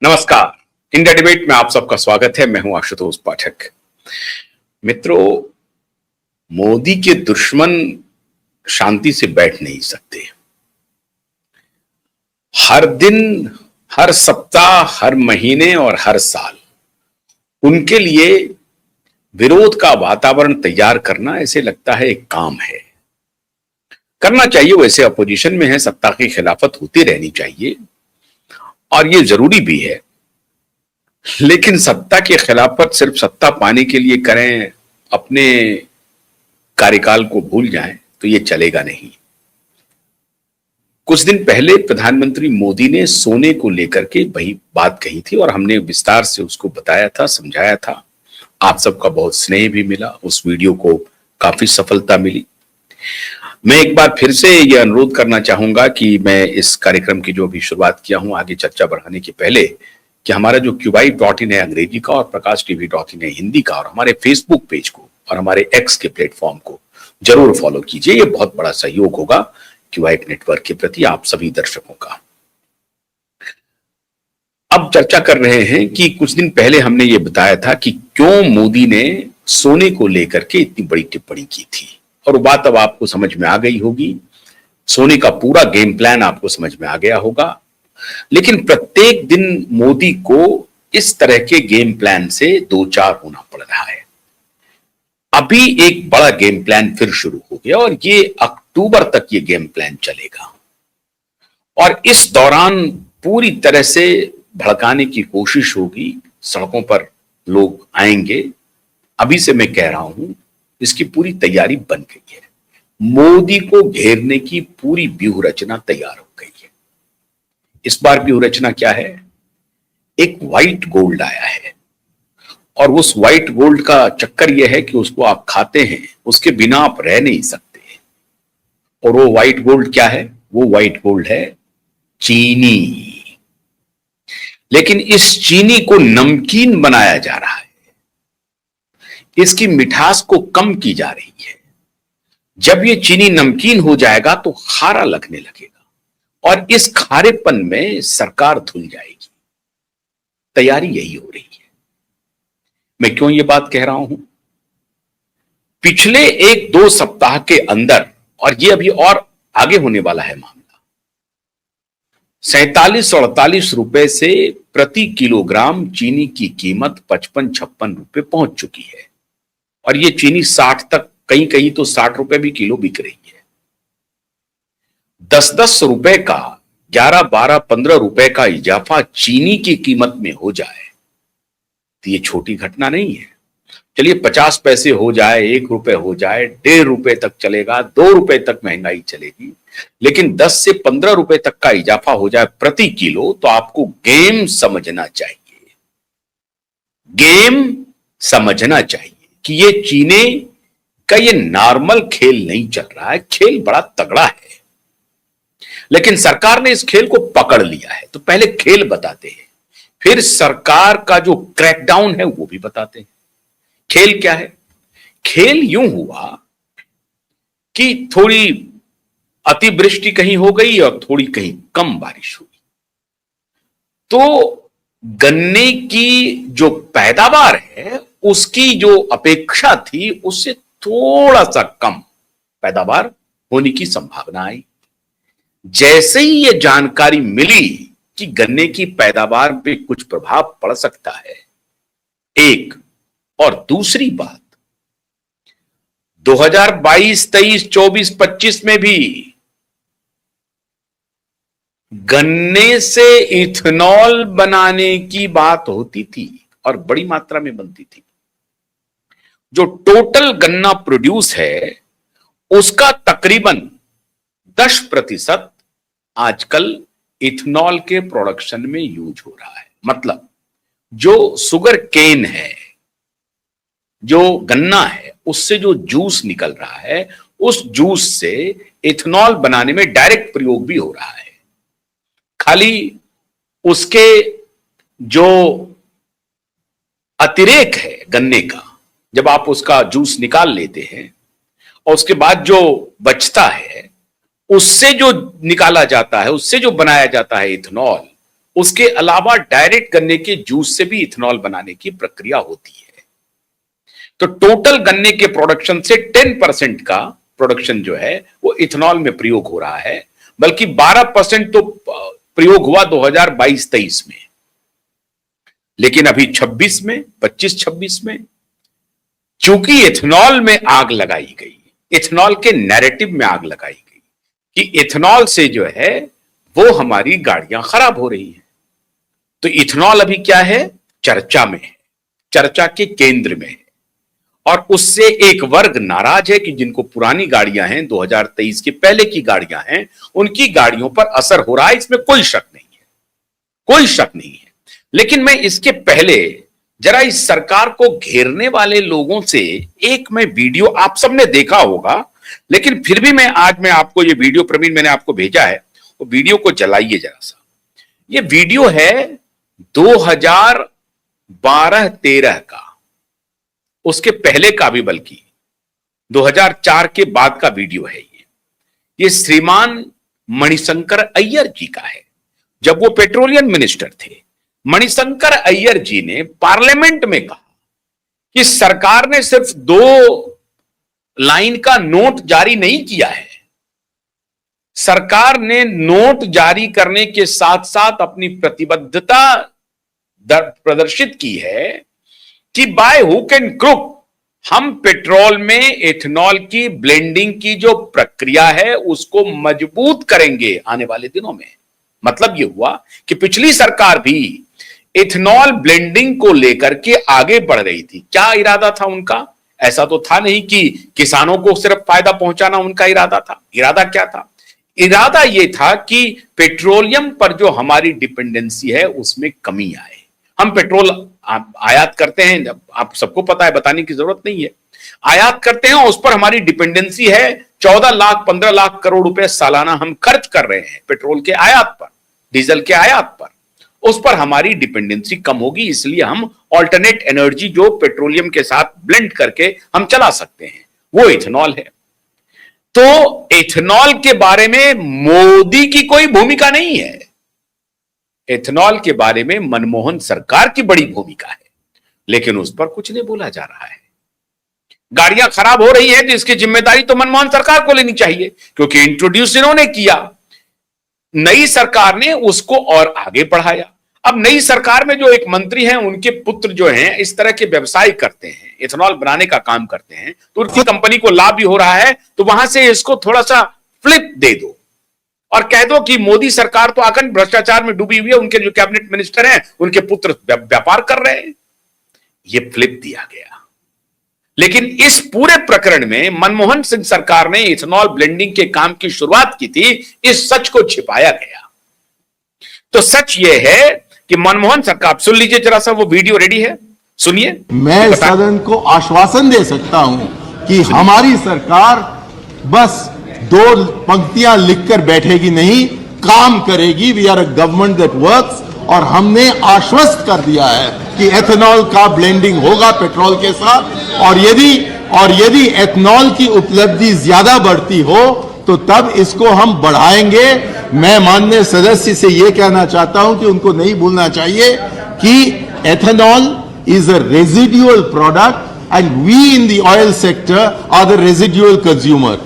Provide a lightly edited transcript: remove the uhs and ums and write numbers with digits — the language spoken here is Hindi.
नमस्कार। इंडिया डिबेट में आप सबका स्वागत है। मैं हूं आशुतोष पाठक। मित्रों, मोदी के दुश्मन शांति से बैठ नहीं सकते। हर दिन, हर सप्ताह, हर महीने और हर साल उनके लिए विरोध का वातावरण तैयार करना ऐसे लगता है एक काम है। करना चाहिए, वैसे अपोजिशन में है, सत्ता की खिलाफत होती रहनी चाहिए और ये जरूरी भी है। लेकिन सत्ता की खिलाफत सिर्फ सत्ता पाने के लिए करें, अपने कार्यकाल को भूल जाएं, तो ये चलेगा नहीं। कुछ दिन पहले प्रधानमंत्री मोदी ने सोने को लेकर के वही बात कही थी और हमने विस्तार से उसको बताया था, समझाया था। आप सबका बहुत स्नेह भी मिला, उस वीडियो को काफी सफलता मिली। मैं एक बार फिर से यह अनुरोध करना चाहूंगा कि मैं इस कार्यक्रम की जो भी शुरुआत किया हूं, आगे चर्चा बढ़ाने के पहले, कि हमारा जो QYIB.in है अंग्रेजी का और PrakashTV.in है हिंदी का, और हमारे फेसबुक पेज को और हमारे एक्स के प्लेटफॉर्म को जरूर फॉलो कीजिए। ये बहुत बड़ा सहयोग होगा QYIB नेटवर्क के प्रति आप सभी दर्शकों का। अब चर्चा कर रहे हैं कि कुछ दिन पहले हमने ये बताया था कि क्यों मोदी ने सोने को लेकर के इतनी बड़ी टिप्पणी की थी, और वो बात अब आपको समझ में आ गई होगी। सोने का पूरा गेम प्लान आपको समझ में आ गया होगा। लेकिन प्रत्येक दिन मोदी को इस तरह के गेम प्लान से दो चार होना पड़ रहा है। अभी एक बड़ा गेम प्लान फिर शुरू हो गया और ये अक्टूबर तक ये गेम प्लान चलेगा, और इस दौरान पूरी तरह से भड़काने की कोशिश होगी। सड़कों पर लोग आएंगे। अभी से मैं कह रहा हूं, इसकी पूरी तैयारी बन गई है। मोदी को घेरने की पूरी व्यूह रचना तैयार हो गई है। इस बार व्यूह रचना क्या है? एक व्हाइट गोल्ड आया है, और उस व्हाइट गोल्ड का चक्कर यह है कि उसको आप खाते हैं, उसके बिना आप रह नहीं सकते। और वो व्हाइट गोल्ड क्या है? वो व्हाइट गोल्ड है चीनी। लेकिन इस चीनी को नमकीन बनाया जा रहा है, इसकी मिठास को कम की जा रही है। जब ये चीनी नमकीन हो जाएगा तो खारा लगने लगेगा, और इस खारेपन में सरकार धुल जाएगी। तैयारी यही हो रही है। मैं क्यों ये बात कह रहा हूं? पिछले एक दो सप्ताह के अंदर, और ये अभी और आगे होने वाला है मामला, 47-48 रुपए से प्रति किलोग्राम चीनी की कीमत 55-56 रुपए पहुंच चुकी है। और ये चीनी 60 तक, कहीं कहीं तो 60 रुपए भी किलो बिक रही है। 10-10 रुपए का, 11-12-15 रुपए का इजाफा चीनी की कीमत में हो जाए तो ये छोटी घटना नहीं है। चलिए 50 पैसे हो जाए, 1 रुपए हो जाए, 1.5 रुपए तक चलेगा, 2 रुपए तक महंगाई चलेगी। लेकिन 10 से 15 रुपए तक का इजाफा हो जाए प्रति किलो, तो आपको गेम समझना चाहिए। गेम समझना चाहिए कि ये चीनी का ये नॉर्मल खेल नहीं चल रहा है, खेल बड़ा तगड़ा है। लेकिन सरकार ने इस खेल को पकड़ लिया है। तो पहले खेल बताते हैं, फिर सरकार का जो क्रैकडाउन है वो भी बताते हैं। खेल क्या है? खेल यूं हुआ कि थोड़ी अतिवृष्टि कहीं हो गई और थोड़ी कहीं कम बारिश हुई, तो गन्ने की जो पैदावार है उसकी जो अपेक्षा थी उससे थोड़ा सा कम पैदावार होने की संभावना आई। जैसे ही यह जानकारी मिली कि गन्ने की पैदावार पे कुछ प्रभाव पड़ सकता है, एक, और दूसरी बात, 2022, 23, 24, 25 में भी गन्ने से इथेनॉल बनाने की बात होती थी और बड़ी मात्रा में बनती थी। जो टोटल गन्ना प्रोड्यूस है उसका तकरीबन 10% आजकल इथेनॉल के प्रोडक्शन में यूज हो रहा है। मतलब जो शुगर केन है, जो गन्ना है, उससे जो जूस निकल रहा है, उस जूस से इथेनॉल बनाने में डायरेक्ट प्रयोग भी हो रहा है। खाली उसके जो अतिरेक है गन्ने का, जब आप उसका जूस निकाल लेते हैं और उसके बाद जो बचता है, उससे जो निकाला जाता है, उससे जो बनाया जाता है इथेनॉल, उसके अलावा डायरेक्ट गन्ने के जूस से भी इथेनॉल बनाने की प्रक्रिया होती है। तो टोटल गन्ने के प्रोडक्शन से 10% का प्रोडक्शन जो है वो इथेनॉल में प्रयोग हो रहा है, बल्कि 12% तो प्रयोग हुआ 2022-23 में। लेकिन अभी 26 में, 25-26 में चूंकि इथेनॉल में आग लगाई गई, इथेनॉल के नैरेटिव में आग लगाई गई कि इथेनॉल से जो है वो हमारी गाड़ियां खराब हो रही हैं, तो इथेनॉल अभी क्या है, चर्चा में है, चर्चा के केंद्र में है। और उससे एक वर्ग नाराज है कि जिनको पुरानी गाड़ियां हैं, 2023 के पहले की गाड़ियां हैं, उनकी गाड़ियों पर असर हो रहा है, इसमें कोई शक नहीं है, कोई शक नहीं है। लेकिन मैं इसके पहले जरा इस सरकार को घेरने वाले लोगों से एक मैं वीडियो, आप सबने देखा होगा, लेकिन फिर भी मैं आपको ये वीडियो, प्रवीण मैंने आपको भेजा है, वो वीडियो को चलाइए जरा सा। ये वीडियो है 2012-13 का, उसके पहले का भी, बल्कि 2004 के बाद का वीडियो है ये श्रीमान मणिशंकर अय्यर जी का है, जब वो पेट्रोलियम मिनिस्टर थे। मणिशंकर अय्यर जी ने पार्लियामेंट में कहा कि सरकार ने सिर्फ 2 लाइन का नोट जारी नहीं किया है, सरकार ने नोट जारी करने के साथ साथ अपनी प्रतिबद्धता प्रदर्शित की है कि बाय हुक एंड क्रुक हम पेट्रोल में एथेनॉल की ब्लेंडिंग की जो प्रक्रिया है उसको मजबूत करेंगे आने वाले दिनों में। मतलब यह हुआ कि पिछली सरकार भी एथेनॉल ब्लेंडिंग को लेकर के आगे बढ़ रही थी। क्या इरादा था उनका? ऐसा तो था नहीं कि किसानों को सिर्फ फायदा पहुंचाना उनका इरादा था। इरादा क्या था? इरादा यह था कि पेट्रोलियम पर जो हमारी डिपेंडेंसी है उसमें कमी आए। हम पेट्रोल आयात करते हैं, आप सबको पता है, बताने की जरूरत नहीं है, आयात करते हैं, उस पर हमारी डिपेंडेंसी है। 14 लाख 15 लाख करोड़ रुपए सालाना हम खर्च कर रहे हैं पेट्रोल के आयात पर, डीजल के आयात पर। उस पर हमारी डिपेंडेंसी कम होगी, इसलिए हम ऑल्टरनेट एनर्जी जो पेट्रोलियम के साथ ब्लेंड करके हम चला सकते हैं, वो इथेनॉल है। तो इथेनॉल के बारे में मोदी की कोई भूमिका नहीं है, इथेनॉल के बारे में मनमोहन सरकार की बड़ी भूमिका है, लेकिन उस पर कुछ नहीं बोला जा रहा है। गाड़ियां खराब हो रही हैं तो इसकी जिम्मेदारी तो मनमोहन सरकार को लेनी चाहिए, क्योंकि इंट्रोड्यूस इन्होंने किया, नई सरकार ने उसको और आगे बढ़ाया। अब नई सरकार में जो एक मंत्री हैं, उनके पुत्र जो हैं इस तरह के व्यवसाय करते हैं, इथेनॉल बनाने का काम करते हैं, तो उनकी कंपनी को लाभ भी हो रहा है, तो वहां से इसको थोड़ा सा फ्लिप दे दो और कह दो कि मोदी सरकार तो अखंड भ्रष्टाचार में डूबी हुई है, उनके जो कैबिनेट मिनिस्टर हैं उनके पुत्र व्यापार कर रहे हैं। यह फ्लिप दिया गया। लेकिन इस पूरे प्रकरण में मनमोहन सिंह सरकार ने इथेनॉल ब्लेंडिंग के काम की शुरुआत की थी, इस सच को छिपाया गया। तो सच यह है कि मनमोहन सरकार, सुन लीजिए जरा सा, वो वीडियो रेडी है, सुनिए। मैं सदन को आश्वासन दे सकता हूं कि हमारी सरकार बस 2 पंक्तियां लिखकर बैठेगी नहीं, काम करेगी। We are a government that works. और हमने आश्वस्त कर दिया है कि एथेनॉल का ब्लेंडिंग होगा पेट्रोल के साथ, और यदि एथेनॉल की उपलब्धि ज्यादा बढ़ती हो तो तब इसको हम बढ़ाएंगे। मैं माननीय सदस्य से यह कहना चाहता हूं कि उनको नहीं भूलना चाहिए कि ethanol is a residual product and we in the oil sector are the residual consumer.